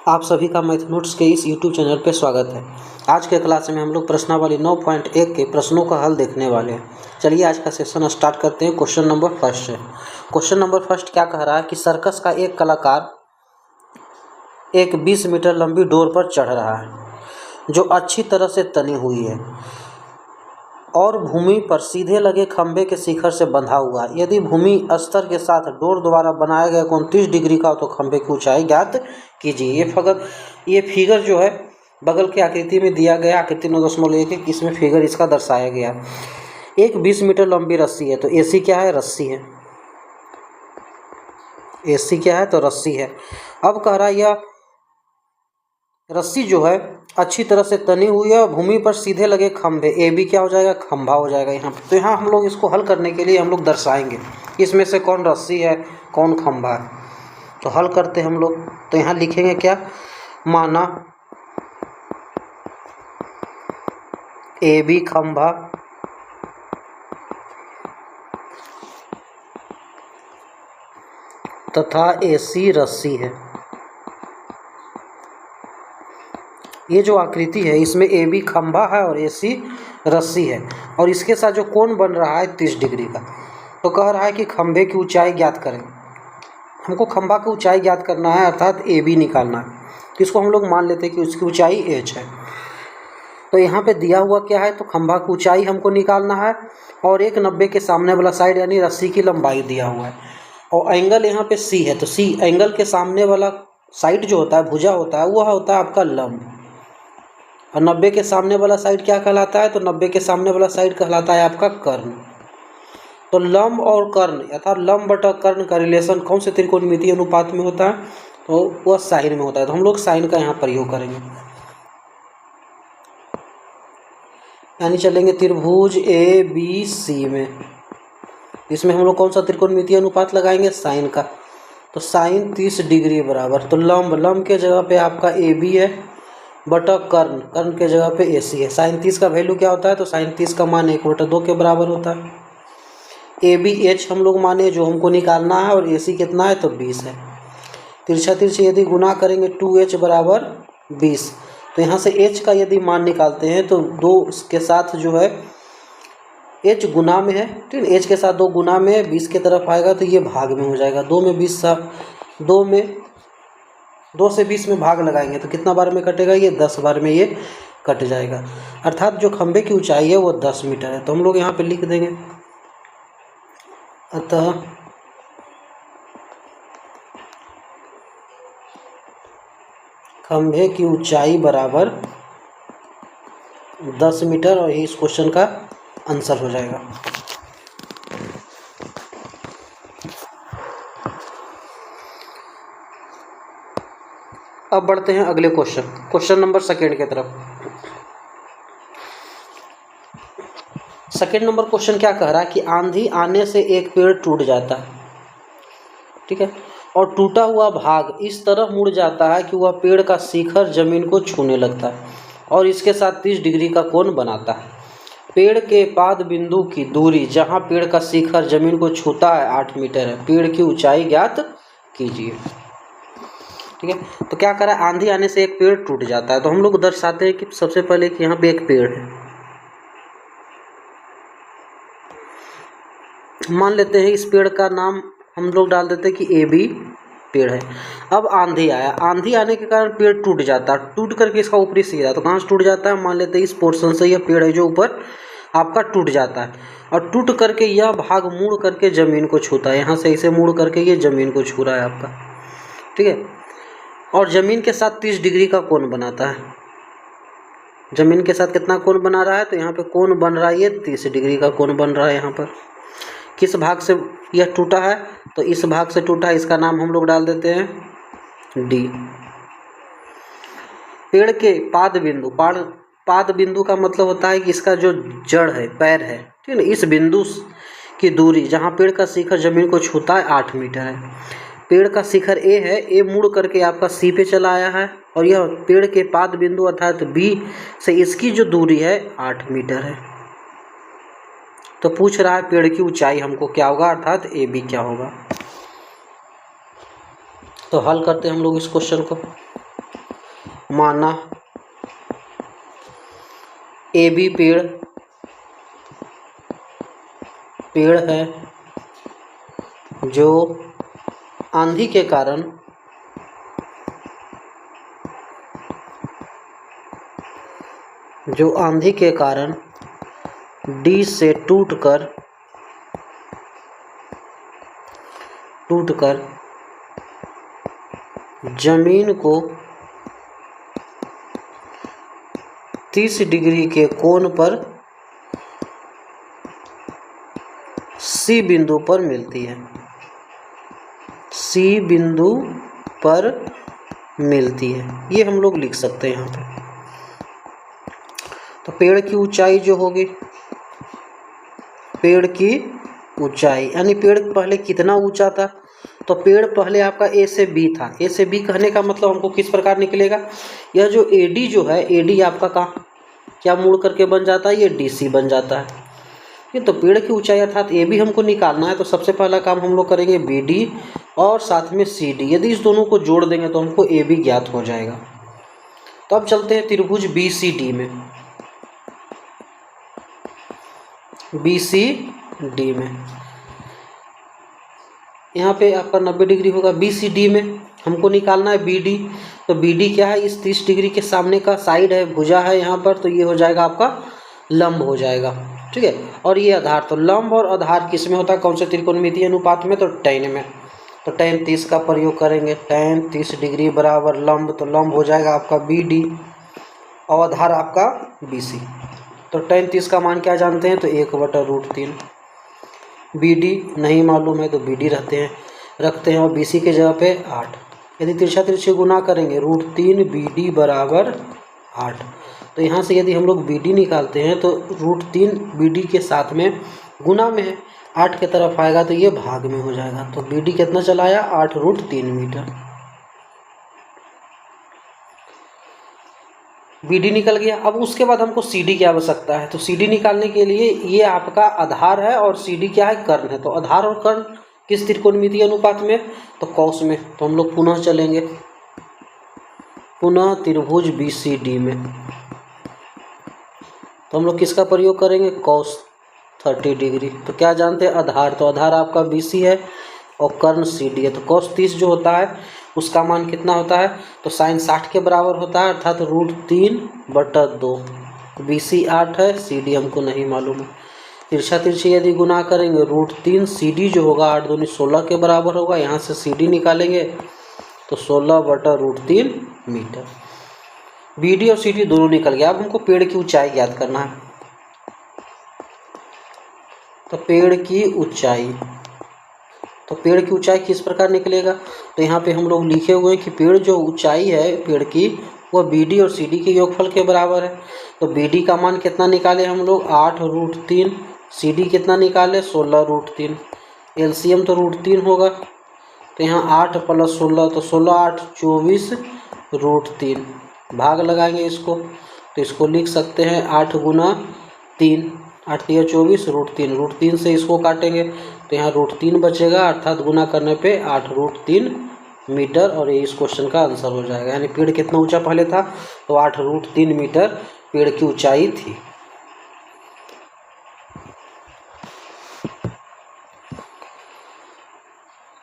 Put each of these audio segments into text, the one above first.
आप सभी का मैथ नोट्स के इस यूट्यूब चैनल पर स्वागत है। आज के क्लास में हम लोग प्रश्नावली 9.1 के प्रश्नों का हल देखने वाले हैं। चलिए आज का सेशन स्टार्ट करते हैं। क्वेश्चन नंबर फर्स्ट से। क्वेश्चन नंबर फर्स्ट क्या कह रहा है कि सर्कस का एक कलाकार एक 20 मीटर लंबी डोर पर चढ़ रहा है जो अच्छी तरह से तनी हुई है और भूमि पर सीधे लगे खंभे के शिखर से बंधा हुआ है। यदि भूमि स्तर के साथ डोर द्वारा बनाया गया कोण 30 डिग्री का हो तो खंभे की ऊंचाई ज्ञात कीजिए। ये फिगर जो है बगल की आकृति में दिया गया, आकृति 9.1 इसमें फिगर इसका दर्शाया गया। एक 20 मीटर लंबी रस्सी है तो एसी क्या है? रस्सी है। एसी क्या है? तो रस्सी है। अब कह रहा है यह रस्सी जो है अच्छी तरह से तनी हुई है और भूमि पर सीधे लगे खंभे, ए बी क्या हो जाएगा? खंभा हो जाएगा यहाँ पर। तो यहाँ हम लोग इसको हल करने के लिए हम लोग दर्शाएंगे इसमें से कौन रस्सी है कौन खंभा है। तो हल करते हम लोग। तो यहाँ लिखेंगे क्या? माना ए बी खंभा तथा एसी रस्सी है। ये जो आकृति है इसमें ए बी खंभा है और एसी रस्सी है और इसके साथ जो कोण बन रहा है 30 डिग्री का। तो कह रहा है कि खंभे की ऊंचाई ज्ञात करें। हमको खंभा की ऊंचाई ज्ञात करना है अर्थात ए बी निकालना है। तो इसको हम लोग मान लेते हैं कि उसकी ऊंचाई एच है। तो यहाँ पे दिया हुआ क्या है? तो खंभा की ऊंचाई हमको निकालना है और एक 90 के सामने वाला साइड यानी रस्सी की लंबाई दिया हुआ है और एंगल यहाँ पे सी है। तो सी एंगल के सामने वाला साइड जो होता है, भुजा होता है, वह होता है आपका लंब। और 90 के सामने वाला साइड क्या कहलाता है? तो 90 के सामने वाला साइड कहलाता है आपका कर्ण। तो लंब और कर्ण अर्थात लंब बटा कर्ण का रिलेशन कौन से त्रिकोणमितीय अनुपात में होता है? तो वह साइन में होता है। तो हम लोग साइन का यहाँ प्रयोग करेंगे। यानी चलेंगे त्रिभुज ए बी सी में। इसमें हम लोग कौन सा त्रिकोणमितीय अनुपात लगाएंगे? साइन का। तो साइन 30 डिग्री बराबर, तो लंब के जगह पे आपका ए बी है बटा कर्ण के जगह पे एसी है। साइन 30 का वैल्यू क्या होता है? तो साइन 30 का मान 1/2 के बराबर होता है। ए बी एच हम लोग माने जो हमको निकालना है और एसी कितना है? तो 20 है। तिरछा तिरछे यदि गुना करेंगे 2h बराबर 20। तो यहाँ से h का यदि मान निकालते हैं तो 2 के साथ जो है h गुना में है, ठीक है। h के साथ 2 गुना में 20 की तरफ आएगा तो ये भाग में हो जाएगा। 2 से 20 में भाग लगाएंगे तो कितना बार में कटेगा? ये 10 बार में ये कट जाएगा। अर्थात जो खंभे की ऊंचाई है वो 10 मीटर है। तो हम लोग यहाँ पे लिख देंगे अतः खंभे की ऊंचाई बराबर 10 मीटर और इस क्वेश्चन का आंसर हो जाएगा। अब बढ़ते हैं अगले क्वेश्चन नंबर सेकंड की तरफ। सेकंड नंबर क्वेश्चन क्या कह रहा है कि आंधी आने से एक पेड़ टूट जाता है, ठीक है, और टूटा हुआ भाग इस तरह मुड़ जाता है कि वह पेड़ का शिखर जमीन को छूने लगता है और इसके साथ 30 डिग्री का कोण बनाता है। पेड़ के पाद बिंदु की दूरी जहां पेड़ का शिखर जमीन को छूता है 8 मीटर है। पेड़ की ऊंचाई ज्ञात कीजिए, ठीक है। तो क्या करा? आंधी आने से एक पेड़ टूट जाता है। तो हम लोग दर्शाते हैं कि सबसे पहले कि यहाँ पे एक पेड़ है, मान लेते हैं इस पेड़ का नाम हम लोग डाल देते हैं कि ए बी पेड़ है। अब आंधी आया, आंधी आने के कारण पेड़ टूट जाता है, टूट करके इसका ऊपरी सिरा, तो कहाँ से टूट जाता है? मान लेते हैं इस पोर्शन से यह पेड़ है जो ऊपर आपका टूट जाता है और टूट करके यह भाग मुड़ करके जमीन को छूता है। यहाँ से इसे मुड़ करके ये जमीन को छू रहा है आपका, ठीक है, और जमीन के साथ 30 डिग्री का कोण बनाता है। जमीन के साथ कितना कोण बना रहा है? तो यहाँ पे कोण बन रहा है ये 30 डिग्री का कोण बन रहा है। यहाँ पर किस भाग से यह टूटा है? तो इस भाग से टूटा है, इसका नाम हम लोग डाल देते हैं डी। पेड़ के पाद बिंदु का मतलब होता है कि इसका जो जड़ है, पैर है, ठीक है ना, इस बिंदु की दूरी जहाँ पेड़ का शिखर जमीन को छूता है 8 मीटर है। पेड़ का शिखर ए है, ए मुड़ करके आपका सी पे चला आया है और यह पेड़ के पाद बिंदु अर्थात बी से इसकी जो दूरी है 8 मीटर है। तो पूछ रहा है पेड़ की ऊंचाई हमको क्या होगा अर्थात ए बी क्या होगा। तो हल करते हैं हम लोग इस क्वेश्चन को। माना AB पेड़ है जो आंधी के कारण D से टूटकर जमीन को 30 डिग्री के कोण पर C बिंदु पर मिलती है। ये हम लोग लिख सकते हैं यहाँ पे। तो पेड़ की ऊंचाई जो होगी, पेड़ की ऊंचाई यानी पेड़ पहले कितना ऊंचा था, तो पेड़ पहले आपका A से B था। A से B कहने का मतलब हमको किस प्रकार निकलेगा, यह जो AD जो है, AD आपका कहाँ क्या मुड़ करके बन जाता है, ये DC बन जाता है। ये तो पेड़ की ऊंचाई अर्थात AB हमको निकालना है। तो सबसे पहला काम हम लोग करेंगे BD और साथ में CD, यदि इस दोनों को जोड़ देंगे तो हमको AB ज्ञात हो जाएगा। तो अब चलते हैं त्रिभुज BCD में। यहाँ पे आपका 90 डिग्री होगा। BCD में हमको निकालना है BD। तो BD क्या है, इस 30 डिग्री के सामने का साइड है, भुजा है यहाँ पर, तो ये हो जाएगा आपका लंब हो जाएगा, ठीक है। और ये आधार, तो लंब और आधार किस में होता है, कौन से त्रिकोणमितीय अनुपात में, तो tan में। तो tan 30 का प्रयोग करेंगे, tan 30 डिग्री बराबर लंब, तो लंब हो जाएगा आपका BD और आधार आपका BC। तो tan 30 का मान क्या जानते हैं, तो 1/√3। BD नहीं मालूम है तो BD रखते हैं और BC के जगह पे 8। यदि तिरछा तिरछी गुना करेंगे √3 BD बराबर 8। तो यहाँ से यदि हम लोग BD निकालते हैं तो √3 BD के साथ में गुना में है, 8 के तरफ आएगा तो ये भाग में हो जाएगा। तो BD कितना चला आया, 8√3 मीटर। BD निकल गया। अब उसके बाद हमको CD की आवश्यकता है। तो CD निकालने के लिए ये आपका आधार है और CD क्या है, कर्ण है। तो आधार और कर्ण किस त्रिकोणमितीय अनुपात में, तो कॉस में। तो हम लोग पुनः चलेंगे, पुनः त्रिभुज BCD में। तो हम लोग किसका प्रयोग करेंगे, cos 30 डिग्री। तो क्या जानते हैं, आधार, तो आधार आपका BC है और कर्ण CD है। तो cos 30 जो होता है उसका मान कितना होता है, तो sin 60 के बराबर होता है, अर्थात √3/2। BC 8 है, CD हमको नहीं मालूम है। तिरछा तिरछी यदि गुना करेंगे √3 CD जो होगा 8 दूनी 16 के बराबर होगा। यहाँ से CD निकालेंगे तो 16/√3 मीटर। BD और CD दोनों निकल गया। अब हमको पेड़ की ऊंचाई ज्ञात करना है। तो पेड़ की ऊंचाई किस प्रकार निकलेगा, तो यहाँ पे हम लोग लिखे हुए हैं कि पेड़ जो ऊंचाई है पेड़ की वह BD और CD के योगफल के बराबर है। तो BD का मान कितना निकाले हम लोग, 8√3। CD कितना निकाले, 16√3। LCM तो √3 होगा, तो यहाँ 8 + 16, तो 16 8 24√3। भाग लगाएंगे इसको, तो इसको लिख सकते हैं 8 × 3, 8 × 24 √3। √3 से इसको काटेंगे तो यहाँ √3 बचेगा, अर्थात गुना करने पे 8√3 मीटर। और ये इस क्वेश्चन का आंसर हो जाएगा। यानी पेड़ कितना ऊंचा पहले था, तो 8√3 मीटर पेड़ की ऊंचाई थी।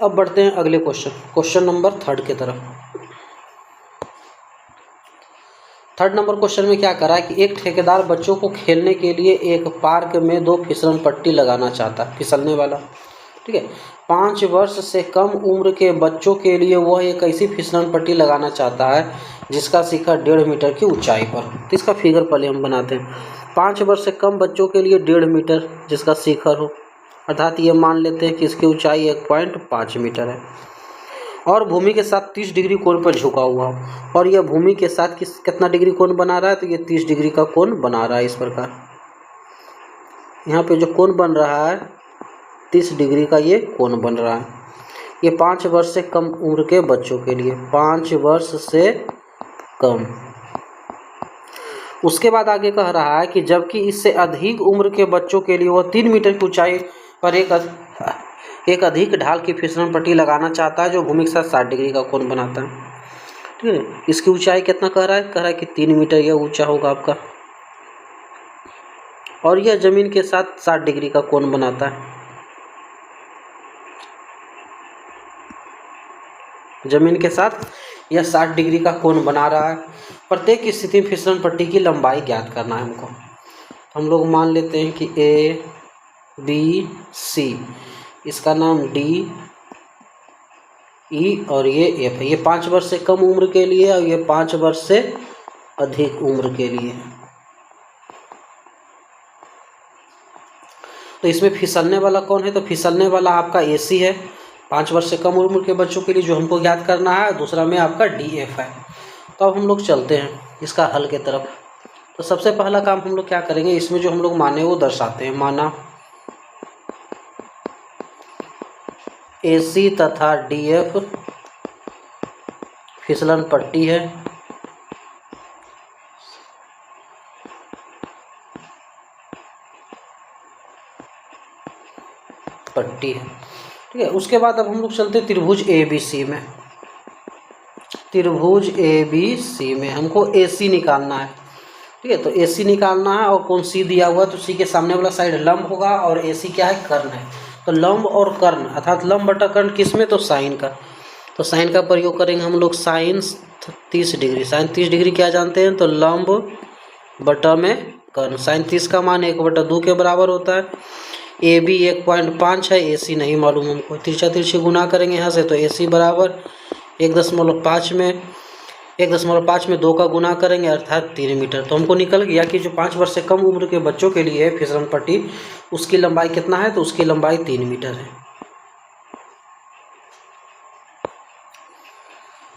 अब बढ़ते हैं अगले क्वेश्चन नंबर 3 की तरफ। 3 नंबर क्वेश्चन में क्या करा है कि एक ठेकेदार बच्चों को खेलने के लिए एक पार्क में 2 फिसलन पट्टी लगाना चाहता है, फिसलने वाला, ठीक है। 5 वर्ष से कम उम्र के बच्चों के लिए वह एक ऐसी फिसलन पट्टी लगाना चाहता है जिसका शिखर 1.5 मीटर की ऊंचाई पर। तो इसका फिगर पहले हम बनाते हैं। 5 वर्ष से कम बच्चों के लिए 1.5 मीटर जिसका शिखर हो, अर्थात ये मान लेते हैं कि इसकी ऊंचाई 1.5 मीटर है और भूमि के साथ 30 डिग्री कोण पर झुका हुआ हो। और यह भूमि के साथ कितना डिग्री कोण बना रहा है, तो ये 30 डिग्री का कोण बना रहा है। इस प्रकार यहाँ पे जो कोण बन रहा है 30 डिग्री का ये कोण बन रहा है। ये 5 वर्ष से कम उम्र के बच्चों के लिए, 5 वर्ष से कम। उसके बाद आगे कह रहा है कि जबकि इससे अधिक उम्र के बच्चों के लिए वह 3 मीटर की ऊंचाई पर एक अधिक ढाल की फिसलन पट्टी लगाना चाहता है जो भूमि के साथ 60 डिग्री का कोण बनाता है। ठीक है। इसकी ऊंचाई कितना कह रहा है कि 3 मीटर यह ऊंचा होगा आपका, और यह जमीन के साथ 60 डिग्री का कोण बनाता है। जमीन के साथ यह 60 डिग्री का कोण बना रहा है। प्रत्येक स्थिति में फिसलन पट्टी की लंबाई ज्ञात करना है हमको। हम लोग मान लेते हैं कि ए बी सी, इसका नाम डी ई और ये एफ है। ये 5 वर्ष से कम उम्र के लिए और ये 5 वर्ष से अधिक उम्र के लिए। तो इसमें फिसलने वाला कौन है? तो फिसलने वाला आपका ए सी है 5 वर्ष से कम उम्र के बच्चों के लिए, जो हमको ज्ञात करना है। दूसरा में आपका डी एफ है। तो अब हम लोग चलते हैं इसका हल के तरफ। तो सबसे पहला काम हम लोग क्या करेंगे, इसमें जो हम लोग माने वो दर्शाते हैं। माना ए सी तथा डी एफ फिसलन पट्टी है। पट्टी है, ठीक है। उसके बाद अब हम लोग चलते हैं त्रिभुज ए बी सी में। त्रिभुज ए बी सी में हमको ए सी निकालना है, ठीक है। तो ए सी निकालना है और कौन सी दिया हुआ, तो सी के सामने वाला साइड लंब होगा और ए सी क्या है? कर्ण है। तो लंब और कर्ण अर्थात लंब बटा कर्ण किस में? तो साइन का। तो साइन का प्रयोग करेंगे हम लोग। साइन 30 डिग्री, साइन 30 डिग्री क्या जानते हैं? तो लंब बटा में कर्ण। साइन 30 का मान 1/2 के बराबर होता है। ए बी 1.5 है, ए सी नहीं मालूम हमको। तिरछा तिरछी गुना करेंगे यहाँ से, तो ए सी बराबर 1.5 में 1.5 में 2 का गुना करेंगे अर्थात 3 मीटर। तो हमको निकल गया कि जो 5 वर्ष से कम उम्र के बच्चों के लिए है फिसलन पट्टी, उसकी लंबाई कितना है? तो उसकी लंबाई 3 मीटर है।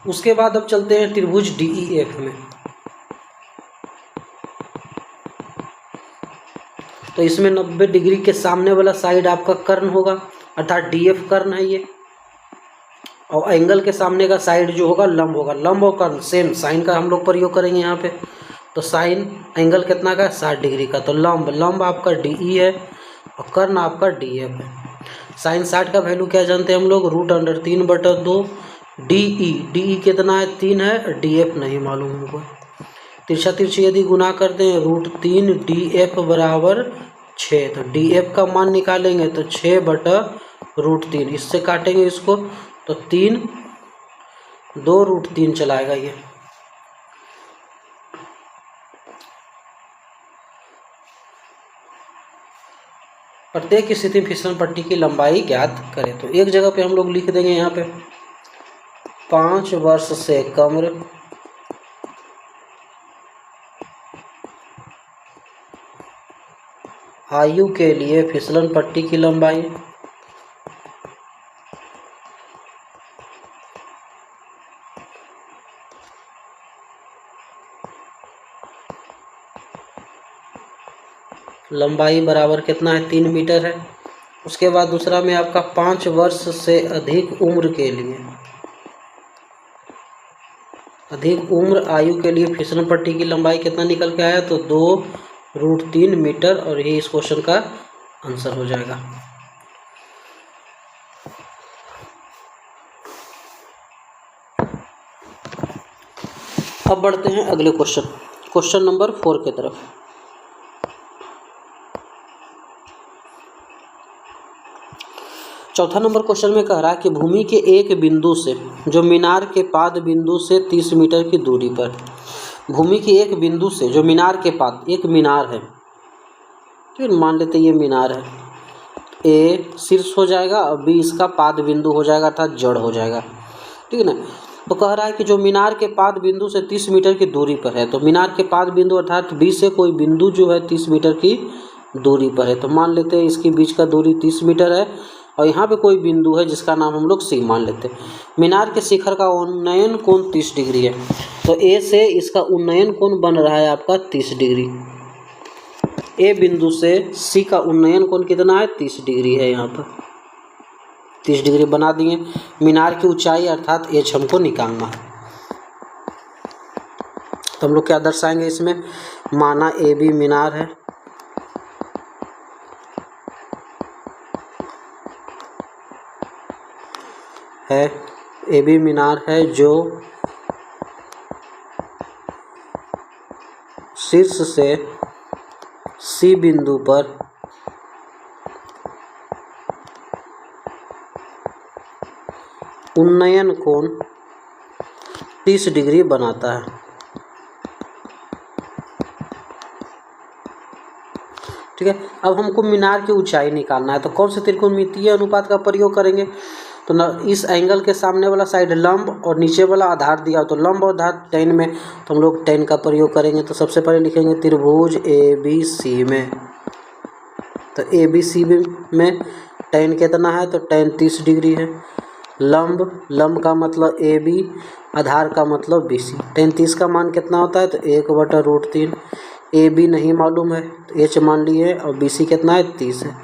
उसके बाद अब चलते हैं त्रिभुज डी ई एफ में। तो इसमें 90 डिग्री के सामने वाला साइड आपका कर्ण होगा अर्थात डी एफ कर्ण है ये, और एंगल के सामने का साइड जो होगा लंब होगा। लंब और कर्ण सेम, साइन का हम लोग प्रयोग करेंगे यहाँ पे। तो साइन एंगल कितना का है? 60 डिग्री का। तो लंब आपका डी ई है और कर्ण आपका डी एफ है। साइन 60 का वैल्यू क्या जानते हैं हम लोग? √3/2 डी ई कितना है? 3 है, डी एफ नहीं मालूम हमको। तिरछा तिरछी यदि गुना करते हैं √3 डी एफ बराबर 6, तो डी एफ का मान निकालेंगे तो 6/√3, इससे काटेंगे इसको तो 3 2√3 चलाएगा ये। प्रत्येक स्थिति में फिसलन पट्टी की लंबाई ज्ञात करें। तो एक जगह पे हम लोग लिख देंगे यहाँ पे 5 वर्ष से कम आयु के लिए फिसलन पट्टी की लंबाई बराबर कितना है? 3 मीटर है। उसके बाद दूसरा में आपका 5 वर्ष से अधिक उम्र के लिए, अधिक उम्र आयु के लिए फिसलन पट्टी की लंबाई कितना निकल के आया? तो 2√3 मीटर, और यही इस क्वेश्चन का आंसर हो जाएगा। अब बढ़ते हैं अगले क्वेश्चन नंबर 4 की तरफ। चौथा नंबर क्वेश्चन में कह रहा है कि भूमि के एक बिंदु से, जो मीनार के पाद बिंदु से 30 मीटर की दूरी पर, भूमि के एक बिंदु से जो मीनार के पाद, एक मीनार है, ठीक है, मान लेते ये मीनार है। ए शीर्ष हो जाएगा और बी इसका पाद बिंदु हो जाएगा अर्थात जड़ हो जाएगा, ठीक है ना। तो कह रहा है कि जो मीनार के पाद बिंदु से 30 मीटर की दूरी पर है, तो मीनार के पाद बिंदु अर्थात बी से कोई बिंदु जो है 30 मीटर की दूरी पर है। तो मान लेते हैं इसके बीच का दूरी 30 मीटर है और यहाँ पे कोई बिंदु है जिसका नाम हम लोग सी मान लेते हैं। मीनार के शिखर का उन्नयन कोण 30 डिग्री है। तो ए से इसका उन्नयन कोण बन रहा है आपका 30 डिग्री। ए बिंदु से सी का उन्नयन कोण कितना है? 30 डिग्री है। यहाँ पर 30 डिग्री बना दिए। मीनार की ऊंचाई अर्थात एच हमको निकालना है। तो हम लोग क्या दर्शाएंगे इसमें? माना ए बी मीनार है ए बी मीनार है जो शीर्ष से सी बिंदु पर उन्नयन कोण 30 डिग्री बनाता है। ठीक है, अब हमको मीनार की ऊंचाई निकालना है, तो कौन से त्रिकोणमितीय अनुपात का प्रयोग करेंगे? तो न इस एंगल के सामने वाला साइड लंब और नीचे वाला आधार दिया हो, तो लंब और आधार tan में, तो हम लोग tan का प्रयोग करेंगे। तो सबसे पहले लिखेंगे त्रिभुज ABC में, तो ABC में tan कितना है? तो tan 30 डिग्री है। लंब का मतलब AB, आधार का मतलब BC। tan 30 का मान कितना होता है? तो 1/√3। AB नहीं मालूम है तो H मान लिए, और BC कितना है? 30 है।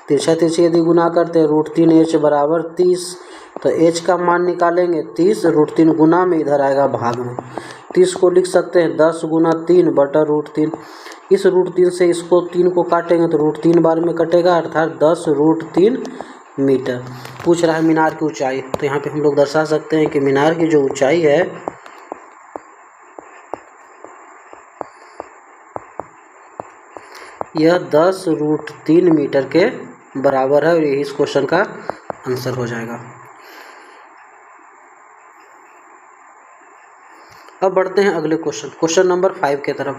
तिरछा तिरछी यदि गुना करते हैं √3H बराबर 30, तो H का मान निकालेंगे 30, √3 गुना में इधर आएगा भाग में। 30 को लिख सकते हैं 10 गुना 3/√3। इस √3 से इसको 3 को काटेंगे तो √3 बार में कटेगा, अर्थात 10√3 मीटर। पूछ रहा है मीनार की ऊंचाई, तो यहाँ पे हम लोग दर्शा सकते हैं कि मीनार की जो ऊंचाई है यह 10√3 मीटर के बराबर है, और यही इस क्वेश्चन का आंसर हो जाएगा। अब बढ़ते हैं अगले क्वेश्चन नंबर 5 के तरफ।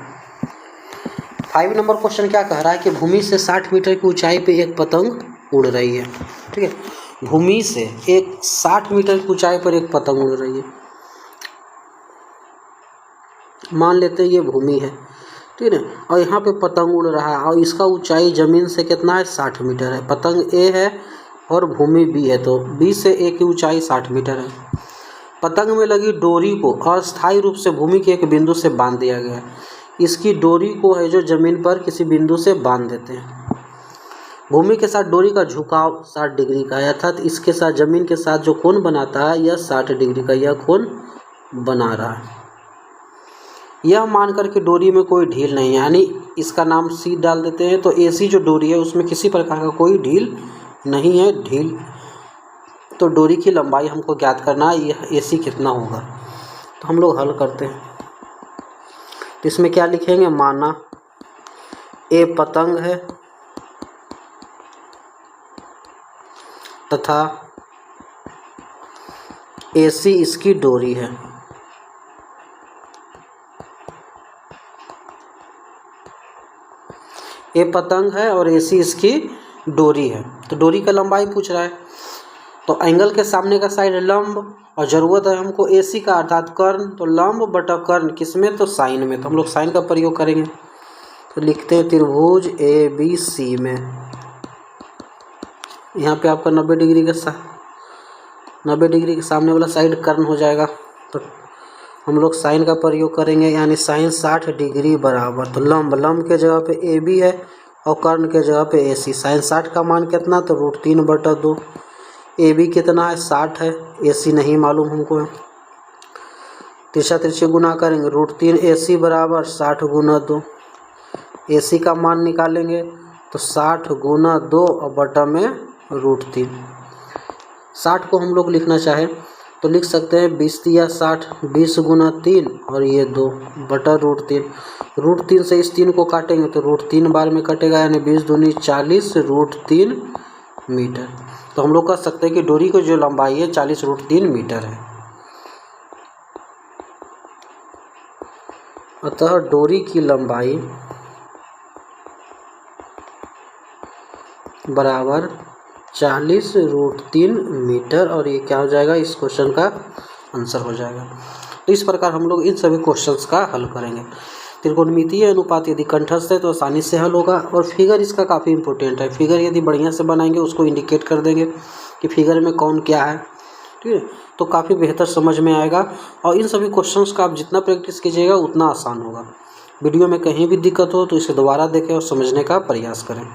5 नंबर क्वेश्चन क्या कह रहा है कि भूमि से 60 मीटर की ऊंचाई पे एक पतंग उड़ रही है। ठीक है, भूमि से एक 60 मीटर की ऊंचाई पर एक पतंग उड़ रही है। मान लेते हैं ये भूमि है, ठीक है, और यहाँ पे पतंग उड़ रहा है, और इसका ऊंचाई जमीन से कितना है? 60 मीटर है। पतंग A है और भूमि B है, तो B से A की ऊंचाई 60 मीटर है। पतंग में लगी डोरी को अस्थायी रूप से भूमि के एक बिंदु से बांध दिया गया है। इसकी डोरी को है जो जमीन पर किसी बिंदु से बांध देते हैं। भूमि के साथ डोरी का झुकाव 60 डिग्री का है, अर्थात इसके साथ जमीन के साथ जो कोण बनाता है यह 60 डिग्री का यह कोण बना रहा है। यह मानकर के डोरी में कोई ढील नहीं है, यानी इसका नाम C डाल देते हैं। तो AC जो डोरी है उसमें किसी प्रकार का कोई ढील नहीं है। ढील तो डोरी की लंबाई हमको ज्ञात करना है, यह AC कितना होगा। तो हम लोग हल करते हैं, तो इसमें क्या लिखेंगे? माना A पतंग है तथा AC इसकी डोरी है। A पतंग है और AC इसकी डोरी है। तो डोरी का लंबाई पूछ रहा है, तो एंगल के सामने का साइड लंब, और ज़रूरत है हमको AC का, अर्थात कर्ण। तो लंब बटा कर्ण किसमें? तो साइन में, तो हम लोग साइन का प्रयोग करेंगे। तो लिखते हैं त्रिभुज ABC में, यहाँ पे आपका 90 डिग्री के सामने वाला साइड कर्ण हो जाएगा, तो हम लोग साइन का प्रयोग करेंगे, यानी साइन 60 डिग्री बराबर। तो लंब के जगह पे AB है और कर्ण के जगह पे AC। साइन 60 का मान कितना? तो √3/2। AB कितना है? 60 है। AC नहीं मालूम हमको है। तिरछा तिरछी गुना करेंगे, √3AC बराबर 60 गुना 2। AC का मान निकालेंगे तो 60 गुना 2 और बटा में √3। 60 को हम लोग लिखना चाहें तो लिख सकते हैं 20 या 60, 20 गुना 3 और ये 2 बटा √3। √3 से इस 3 को काटेंगे तो √3 बार में कटेगा, यानी 20 दूनी 40 √3 मीटर। तो हम लोग कह सकते हैं कि डोरी की जो लंबाई है 40 √3 मीटर है। अतः डोरी की लंबाई बराबर 40 √3 मीटर, और ये क्या हो जाएगा? इस क्वेश्चन का आंसर हो जाएगा। तो इस प्रकार हम लोग इन सभी क्वेश्चंस का हल करेंगे। त्रिकोणमितीय अनुपात यदि कंठस्थ है तो आसानी से हल होगा, और फिगर इसका काफ़ी इंपॉर्टेंट है। फिगर यदि बढ़िया से बनाएंगे, उसको इंडिकेट कर देंगे कि फिगर में कौन क्या है, ठीक है, तो काफ़ी बेहतर समझ में आएगा। और इन सभी क्वेश्चंस का आप जितना प्रैक्टिस कीजिएगा उतना आसान होगा। वीडियो में कहीं भी दिक्कत हो तो इसे दोबारा देखें और समझने का प्रयास करें।